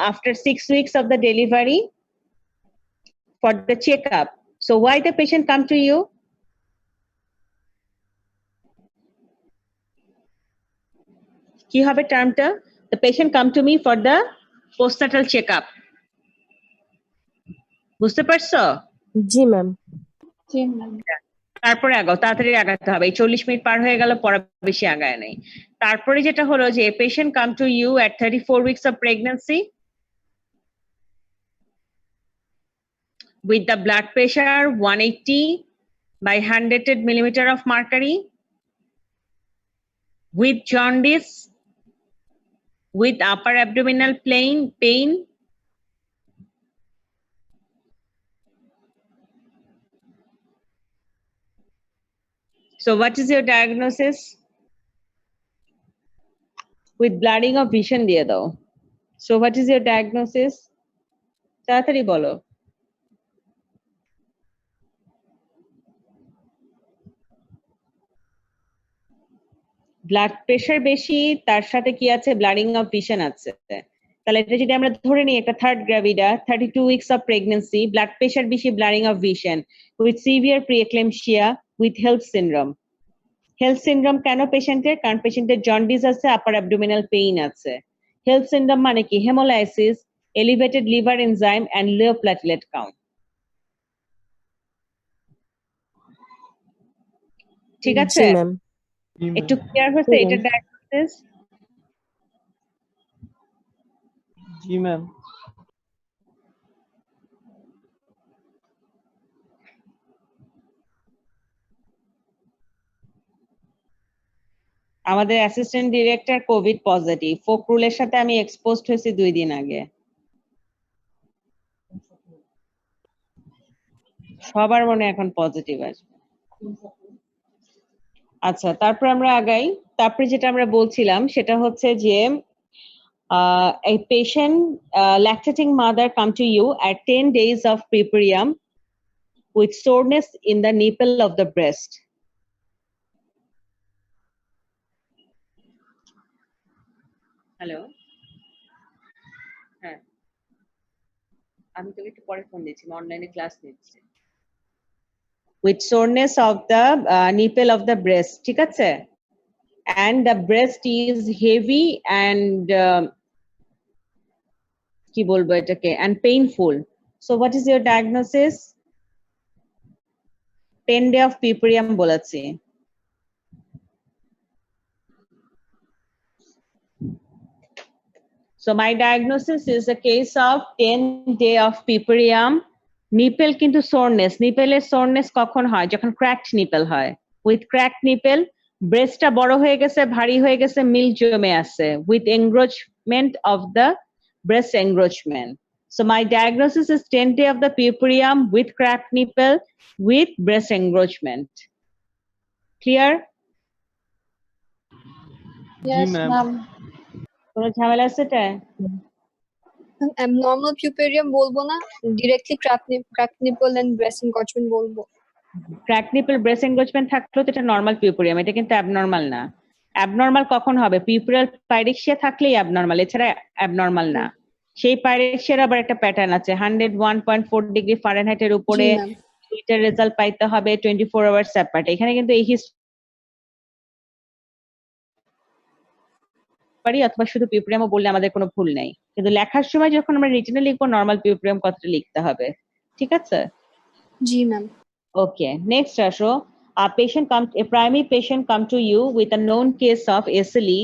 after 6 weeks of the delivery for the checkup. So why the patient come to you? কি হবে টার্মটা? The patient come to me for the postnatal checkup. বুঝতে পারছো? জি ম্যাম। জি ম্যাম। তারপরে আগাও, তাড়াতাড়ি আগাতে হবে, এই 40 মিনিট পার হয়ে গেল, পড়া বেশি আগায় নাই। তারপরে যেটা হলো যে patient come to you at 34 weeks of pregnancy with the blood pressure 180 by 100 millimeter of mercury, with jaundice, with upper abdominal pain, so what is your diagnosis? With blurring of vision দিয়ে দাও। So what is your diagnosis? তাড়াতাড়ি বলো। Blood pressure বেশি, তার সাথে কি আছে? Blurring of vision আছে। তাহলে এটা যদি আমরা ধরে নিই, একটা third gravida, 32 weeks of pregnancy, blood pressure বেশি, blurring of vision, with severe preeclampsia, with হেলথ সিনড্রোম। হেলথ সিনড্রোম কেন পেশেন্টের? কারণ পেশেন্টের জন্ডিস আছে, আপার অ্যাবডোমিনাল পেইন আছে। হেলথ সিনড্রোম মানে কি? Haemolysis, elevated liver enzyme and low platelet count. ঠিক আছে? জি ম্যাম। একটু ক্লিয়ার হয়েছে এটা ডায়াগনোসিস? জি ম্যাম। আমাদের অ্যাসিস্ট্যান্ট ডিরেক্টর কোভিড পজিটিভ, ফখরুলের সাথে আমি এক্সপোজড হয়েছি 2 দিন আগে। সবার মনে এখন পজিটিভ আসবে। আচ্ছা, তারপর আমরা আগাই। তারপরে যেটা আমরা বলছিলাম সেটা হচ্ছে যে a patient lactating mother come to you at 10 days of preperium with soreness in the nipple of the breast. Hello? হ্যাঁ, আমি তোকে একটু পরে ফোন দিচ্ছি, অনলাইনে ক্লাস নিচ্ছি। With soreness of the nipple of the breast, ঠিক আছে? And the breast is heavy and কি বলবো এটাকে, and painful. So what is your diagnosis? 10 day of preperium বলেছি। So my diagnosis is a case of 10 day of preperium. Nipple কিন্তু soreness, nipple এর soreness কখন হয়? যখন cracked nipple হয়। With cracked nipple, breastটা বড় হয়ে গেছে, ভারী হয়ে গেছে, milk জমে আছে। With encroachment of the breast encroachment. So my diagnosis is 10 day of the preperium with cracked nipple with breast encroachment. Clear? Yes, ma'am. ma'am. কোনো ঝামেলা আছে এটা? Abnormal puparium বলবো না, directly cracked nipple and breast encroachment বলবো। Cracked nipple breast encroachment থাকলেও তো এটা নরমাল পিউপেরিয়াম, এটা কিন্তু অ্যাবনর্মাল না। অ্যাবনর্মাল কখন হবে? পিউপেরাল পাইরেক্সিয়া থাকলেই অ্যাবনর্মাল, এছাড়া অ্যাবনর্মাল না। সেই পাইরেক্সিয়ার আবার একটা প্যাটার্ন আছে, 101.4 ডিগ্রি ফারেনহাইটের উপরে জি ম্যাম। এটার রেজাল্ট পাইতে হবে 24 আওয়ার্স অ্যাপার্ট। এখানে কিন্তু এই হিস্টরি অথবা শুধু পিউপেরিয়ামও বললে আমাদের কোনো ভুল নেই, কিন্তু লেখার সময় যখন আমরা রিটেনে লিখবো নরমাল পিউপেরিয়াম কথাটা লিখতে হবে, ঠিক আছে? জি ম্যাম। Okay, next আসো। A primary patient come to you with a known case of SLE,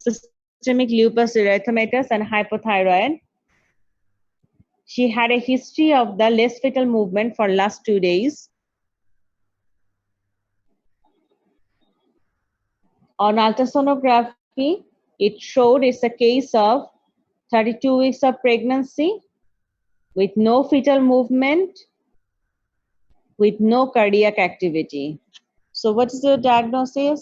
systemic lupus erythematosus and hypothyroid. She had a history of the less fetal movement for last 2 days. On ultrasonography, it showed it's a case of 32 weeks of pregnancy with no fetal movement, with no cardiac activity. So what is your diagnosis?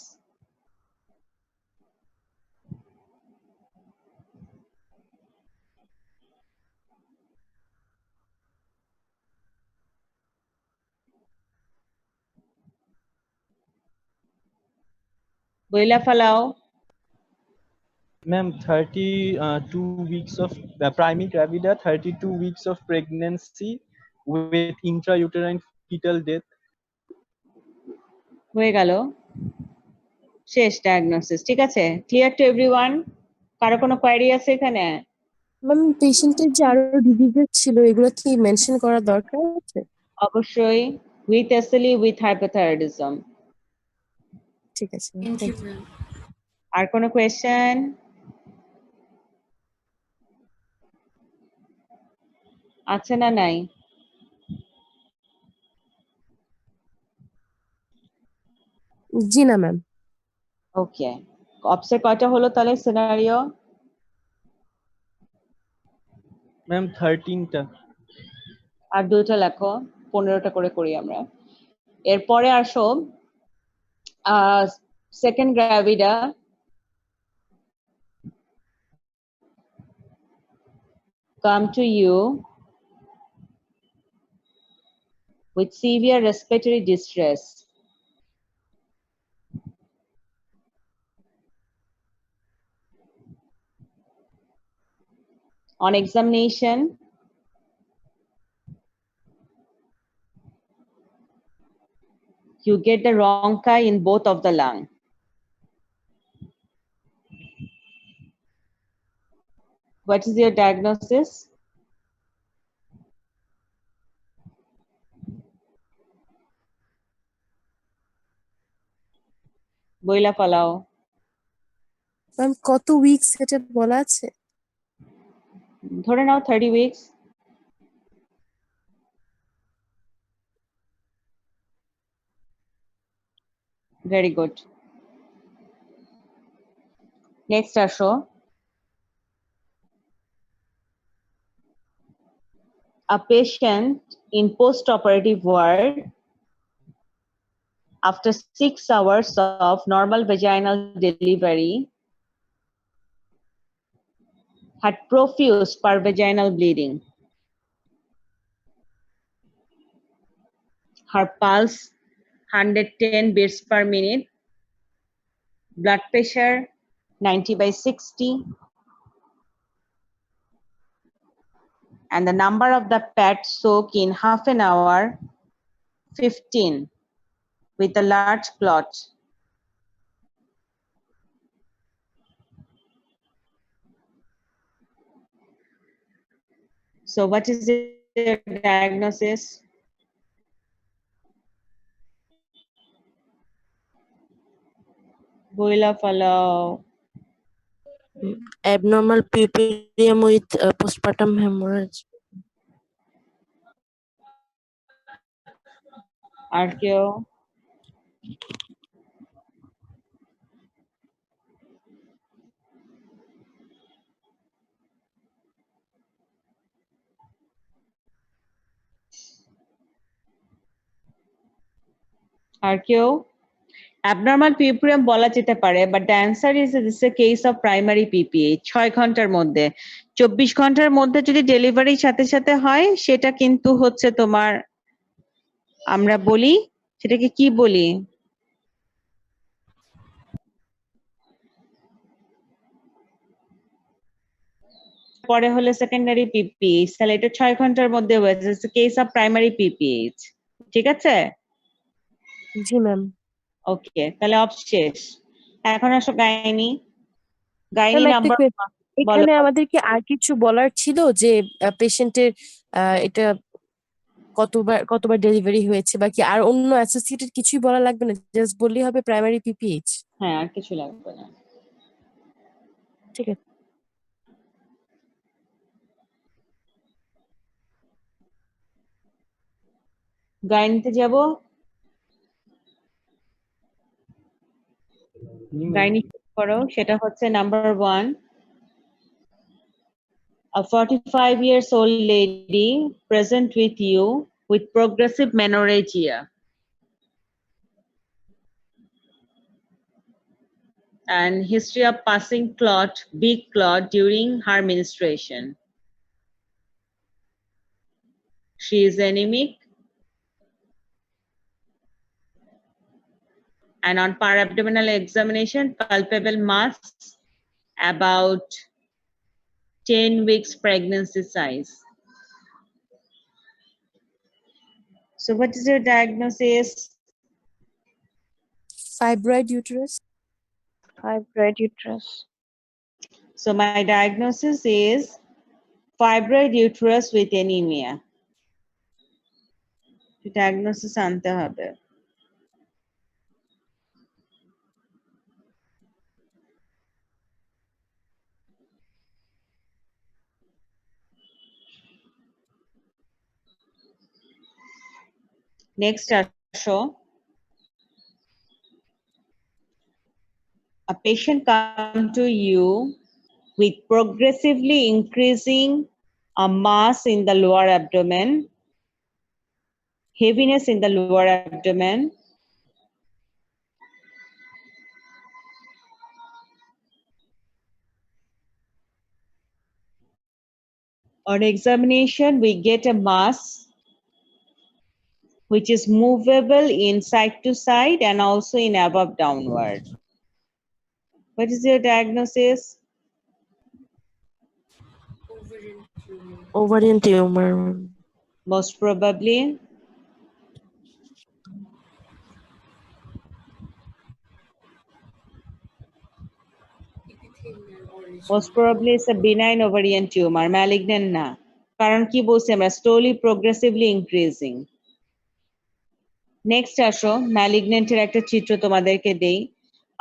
Boila Falao. Ma'am, 32 weeks of primary gravida, 32 weeks of pregnancy with intrauterine fetal death. হয়ে গেল, শেষ diagnosis, ঠিক আছে? Clear to everyone? কারো কোনো query আছে এখানে? Ma'am, পেশেন্টের যে আরো ডিজিজেস ছিল এগুলো কি মেনশন করা দরকার আছে? অবশ্যই, উইথ এসএলই উইথ হাইপোথাইরয়েডিজম। ঠিক আছে, Thank you, ma'am. আর কোনো কোয়েশ্চেন? আছে না নাই? জি না ম্যাম। ওকে, অপসের কয়টা হলো তাহলে সিনারিও? ম্যাম 13টা। আর 2টা লেখো, 15টা করে করি আমরা। এরপরে আসো second গ্রাভিডা, come to you with severe respiratory distress. On examination, you get the rhonchi in both of the lung. What is your diagnosis? বইলা ফলাও। ম্যাম, কত উইকস এটা বলা আছে? ধরে নাও 30 weeks. Very good. Next আসো। A patient in post-operative ward after 6 hours of normal vaginal delivery had profuse pervaginal bleeding. Her pulse 110 beats per minute, blood pressure 90/60, and the number of the pad soak in half an hour 15 with a large clot. So what is the diagnosis? Boila follow. Abnormal pupillium with postpartum hemorrhage. আর কেউ? আর কেউ? Abnormal pupillium বলা যেতে পারে, but the answer is this is a case of primary PPH 6 ঘন্টার মধ্যে। 24 ঘন্টার মধ্যে যদি ডেলিভারি সাথে সাথে হয় সেটা কিন্তু হচ্ছে তোমার আমরা বলি সেটাকে কি বলি? পরে হলে সেকেন্ডারি PPH, তাহলে এটা 6 ঘন্টার মধ্যে হয়েছে, it's a case of primary PPH। ঠিক আছে? জি ম্যাম। ওকে, তাহলে অফ শেষ। এখন আসো গাইনি। গাইনি ম্যাম একটা নাম্বার এখানে আমাদের কি আর কিছু বলার ছিল যে পেশেন্টের এটা কতবার ডেলিভারি হয়েছে বা কি আর অন্য অ্যাসোসিয়েটেড কিছুই বলা লাগবে না, জাস্ট বললেই হবে প্রাইমারি পিপিএইচ? হ্যাঁ, আর কিছু লাগবে না। ঠিক আছে। গাইনিতে যাব। গাইনি করো, সেটা হচ্ছে number 1, a 45 years old lady present with you with progressive menorrhagia and history of passing clot, big clot during her menstruation. She is anemic and on parabdominal examination, palpable mass about 10 weeks pregnancy size. So what is your diagnosis? Fibroid uterus. Fibroid uterus. So my diagnosis is fibroid uterus with anemia. Diagnosis আনতে হবে। Next আসো। A patient come to you with progressively increasing a mass in the lower abdomen, heaviness in the lower abdomen, on examination we get a mass which is movable in side to side and also in above downward. What is your diagnosis? Ovarian tumor. Most probably. Most probably it's a benign ovarian tumor, malignant না। কারণ কি বলছি আমরা, slowly progressively increasing. Next আসো, malignant এর একটা চিত্র তোমাদেরকে দেই।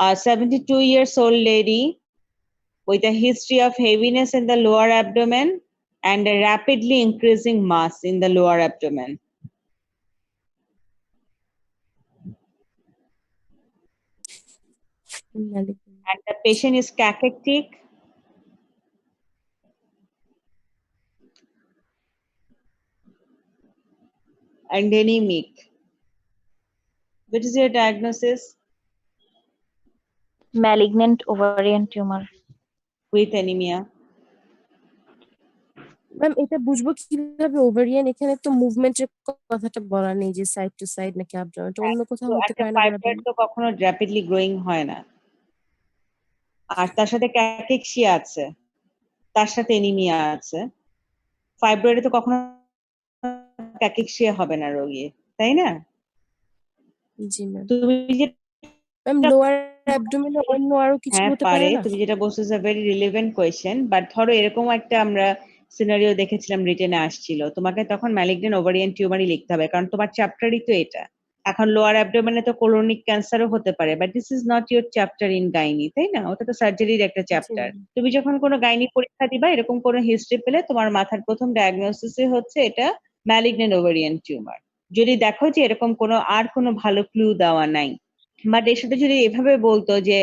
A 72 years old lady with a history of heaviness in the lower abdomen and a rapidly increasing mass in the lower abdomen. And the patient is cachectic. And anemic. What is your diagnosis? Malignant ovarian tumor. With anemia. Ma'am এটা বুঝবো কিভাবে ovarian? এখানে তো মুভমেন্টের কথাটা বলা নেই যে side to side নাকি আপ ডাউন, এটা অন্য কোথাও তো হতে একটা পারে না ফাইব্রয়েড বরাবর? তো কখনো র্যাপিডলি গ্রোয়িং হয় না, আর তার সাথে ক্যাকেক্সিয়া আছে, তার সাথে এনিমিয়া আছে। ফাইব্রয়েডে তো কখনো ক্যাকেক্সিয়া হবে না রোগী, তাই না? জি ম্যাম। তুমি যে ম্যাম লোয়ার অ্যাবডোমেনে অন্য আরো কিছু হ্যাঁ হতে পারে, পারে না? তুমি যেটা বলছো is a very relevant question, but ধরো এরকম একটা আমরা সিনারিও দেখেছিলাম, রিটেনে আসছিল, তোমাকে তখন ম্যালিগন্যান্ট ওভারিয়ান টিউমারই লিখতে হবে, কারণ তোমার চ্যাপ্টারই তো এটা। এখন লোয়ার অ্যাবডোমেনে তো কোলোনিক ক্যান্সারও হতে পারে, but this is not your chapter in gynae, তাই না? ওটা তো সার্জারির একটা চ্যাপ্টার। তুমি যখন কোনো গাইনি পরীক্ষা দিবা, এরকম কোনো হিস্ট্রি পেলে তোমার মাথার প্রথম ডায়াগনোসিসই হচ্ছে এটা ম্যালিগন্যান্ট ওভারিয়ান টিউমার। যদি দেখো যে এরকম কোনো আর কোনো ভালো ক্লু দেওয়া নাই, বাট এর সাথে যদি এভাবে বলতো যে,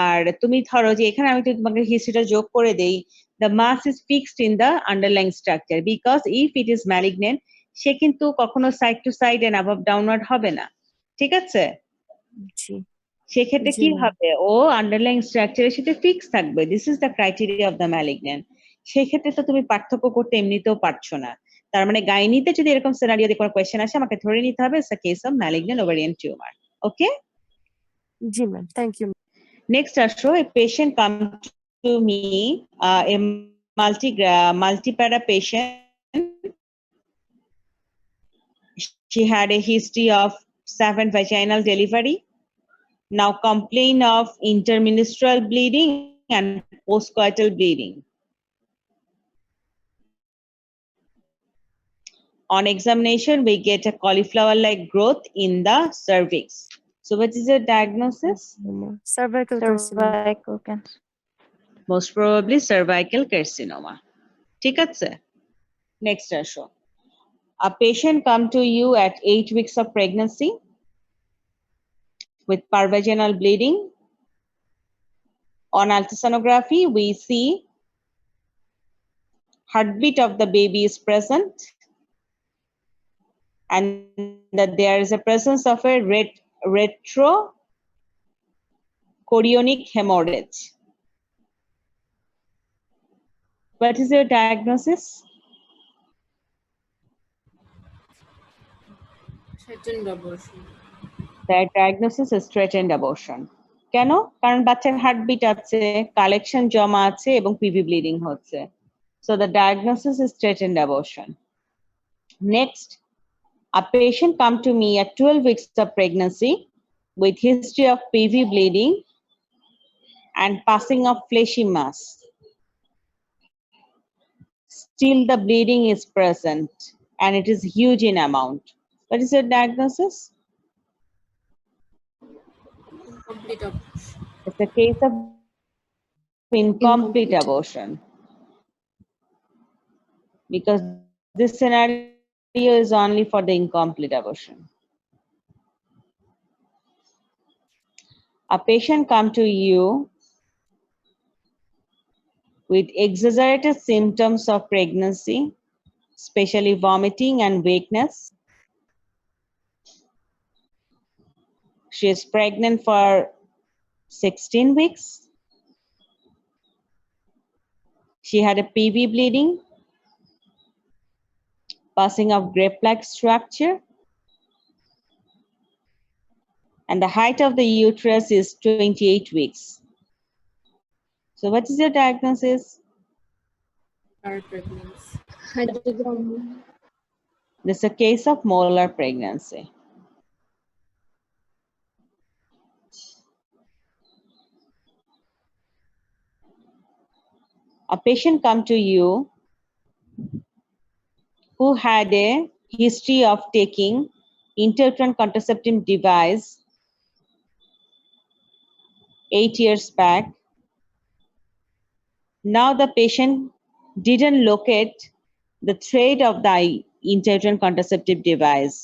আর তুমি ধরো যে এখানে আমি যদি তোমাকে হিস্ট্রিটা যোগ করে দেই, the mass is fixed in the underlying structure because if it is malignant, সে কিন্তু কখনো side to side and above downward হবে না, ঠিক আছে? জি সেক্ষেত্রে জি কি ম্যাম। হবে, ও আন্ডারলাইং স্ট্রাকচারের সাথে ফিক্স থাকবে। This is the criteria of the malignant. সেক্ষেত্রে তো তুমি পার্থক্য করতে এমনিতেও পারছো না। তার মানে গাইনিতে যদি এরকম সিনারিও দিয়ে কোনো কোয়েশ্চেন আসে, আমাকে ধরে নিতে হবে it's a case of malignant ovarian tumour. Okay, জি ম্যাম, থ্যাংক ইউ। next আসো, a patient come to me, a multipara patient. She had a history of 7 vaginal delivery, now complain of interministral bleeding and postcoital bleeding. On examination, we get a cauliflower-like growth in the cervix. So what is your diagnosis? Cervical carcinoma. Cervical cancer. Most probably cervical carcinoma. ঠিক আছে? Next আসো, a patient come to you at 8 weeks of pregnancy with parvaginal bleeding. On ultrasonography, we see heartbeat of the baby is present and that there is a presence of a retrochorionic hemorrhage. What is your diagnosis? Threatened abortion. That diagnosis is threatened abortion. কেন? কারণ বাচ্চার heartbeat আছে, collection জমা আছে এবং PV bleeding হচ্ছে। So the diagnosis is threatened abortion. Next, a patient come to me at 12 weeks of pregnancy with history of PV bleeding and passing of fleshy mass. Still the bleeding is present and it is huge in amount. What is your diagnosis? Incomplete abortion. It's a case of incomplete abortion. Because this scenario is only for the incomplete abortion. A patient come to you with exaggerated symptoms of pregnancy, especially vomiting and weakness. She is pregnant for 16 weeks. She had a PV bleeding, passing of grape-like structure, and the height of the uterus is 28 weeks. So what is your diagnosis? Child pregnancy. This is a case of molar pregnancy. A patient come to you who had a history of taking intrauterine contraceptive device 8 years back. Now the patient didn't locate the thread of the intrauterine contraceptive device.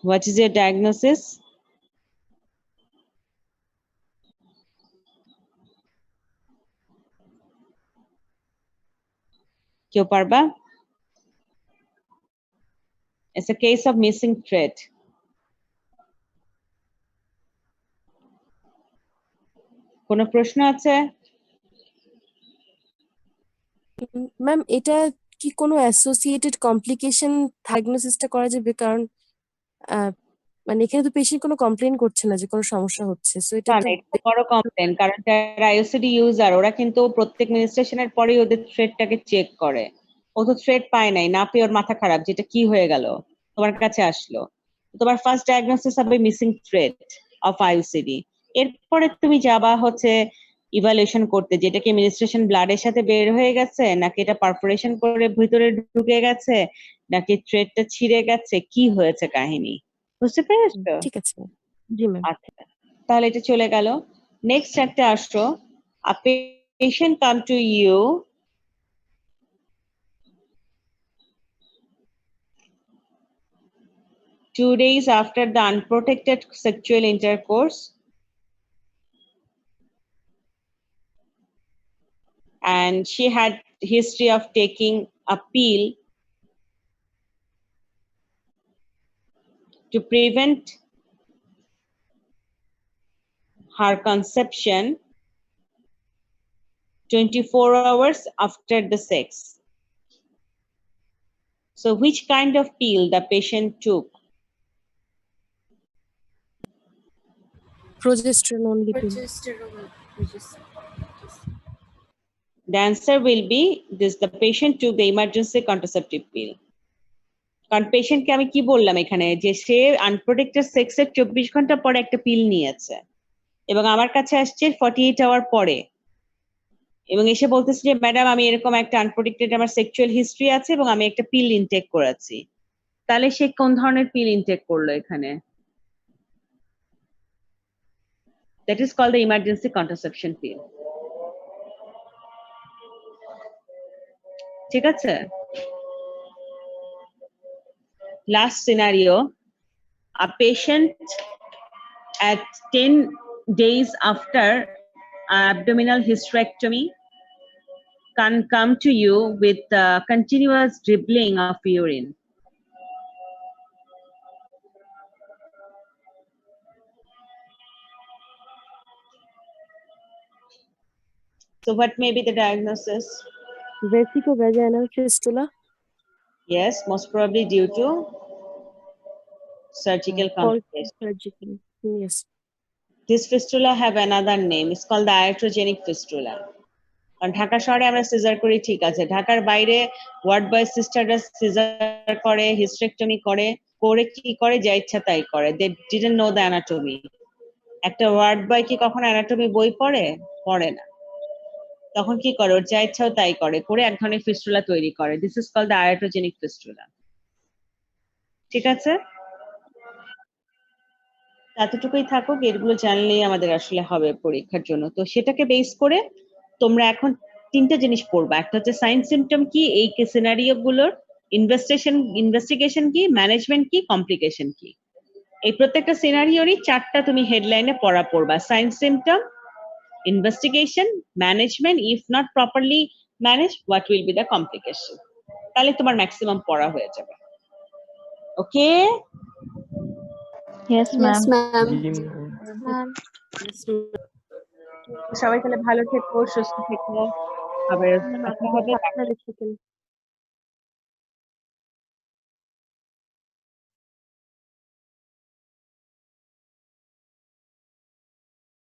What is your diagnosis? কেউ পারবা? It's a case of missing thread. কোনো প্রশ্ন আছে? Ma'am এটা কি কোনো associated complication ডায়াগনোসিসটা করা যাবে? কারণ মানে এখানে তো পেশেন্ট কোনো কমপ্লেন করছে না যে কোনো সমস্যা হচ্ছে, সো এটা না তো এটা বড় কমপ্লেন, কারণ যারা আইওসিডি ইউজার ওরা কিন্তু প্রত্যেক মিনিস্ট্রেশনের পরেই ওদের থ্রেডটাকে চেক করে। ও তো থ্রেড পায় নাই, না পেয়ে ওর মাথা খারাপ, যেটা কি হয়ে গেল, তোমার কাছে আসলো, তোমার ফার্স্ট ডায়াগনোসিস হবে মিসিং থ্রেড অফ আইওসিডি। এরপরে তুমি যাবা হচ্ছে ইভালুয়েশন করতে, যেটা কি মিনিস্ট্রেশন ব্লাডের সাথে বের হয়ে গেছে, নাকি এটা পারফোরেশন করে ভিতরে ঢুকে গেছে, নাকি থ্রেডটা ছিঁড়ে গেছে, কি হয়েছে কাহিনী, বুঝতে পেরেছো? ঠিক আছে জি ম্যাম। আচ্ছা তাহলে এটা চলে গেল। নেক্সট একটা আসো, a patient come to you two days after the unprotected sexual intercourse and she had history of taking a pill to prevent her conception 24 hours after the sex. So which kind of pill the patient took? Progesterone only pill. The answer will be this: the patient took the emergency contraceptive pill. কারণ পেশেন্টকে আমি কি বললাম এখানে, যে সে unprotected সেক্সের 24 ঘন্টা পরে একটা পিল নিয়েছে এবং আমার কাছে আসছে 48 আওয়ার পরে, এবং এসে বলতেছে যে ম্যাডাম আমি এরকম একটা আনপ্রোটেক্টেড আমার সেক্সুয়াল হিস্ট্রি আছে এবং আমি একটা পিল ইনটেক করেছি। তাহলে সে কোন ধরনের পিল ইনটেক করলো এখানে? That is called the emergency contraception pill. ঠিক আছে? Last scenario, a patient at 10 days after abdominal hysterectomy can come to you with continuous dribbling of urine. So what may be the diagnosis? Vesicovaginal fistula. Yes, most probably due to surgical complication. Surgical. Yes. This fistula have another name. It's called the iatrogenic fistula. কারণ ঢাকা শহরে আমরা caesar করি, ঠিক আছে, ঢাকার বাইরে ward boy সিস্টাররা caesar করে, হিস্টেরেক্টমি করে, করে কি করে যা ইচ্ছা তাই করে। They didn't know the anatomy. একটা ওয়ার্ড বয় কি কখনো অ্যানাটমি বই পড়ে? পড়ে না। তখন কি করে, ওর যা ইচ্ছাও তাই করে, করে এক ধরনের ফিস্টুলা তৈরি করে। This is called the iatrogenic fistula. ঠিক আছে, এতটুকুই থাকুক, এগুলো জানলেই আমাদের আসলে হবে পরীক্ষার জন্য। তো সেটাকে বেস করে তোমরা এখন তিনটা জিনিস পড়বা, একটা হচ্ছে সাইন সিমটম কি, এই সিনারিও গুলোর ইনভেস্টিগেশন কি, ম্যানেজমেন্ট কি, কমপ্লিকেশন কি। এই প্রত্যেকটা সিনারিওরই চারটা তুমি হেডলাইনে পড়বা: sign symptom, investigation, management, if not properly manage what will be the complication. তাহলে তোমার ম্যাক্সিমাম পড়া হয়ে যাবে। ওকে? Yes, ma'am. সবাই তাহলে ভালো থেকো, সুস্থ থেকো, আবার কথা হবে।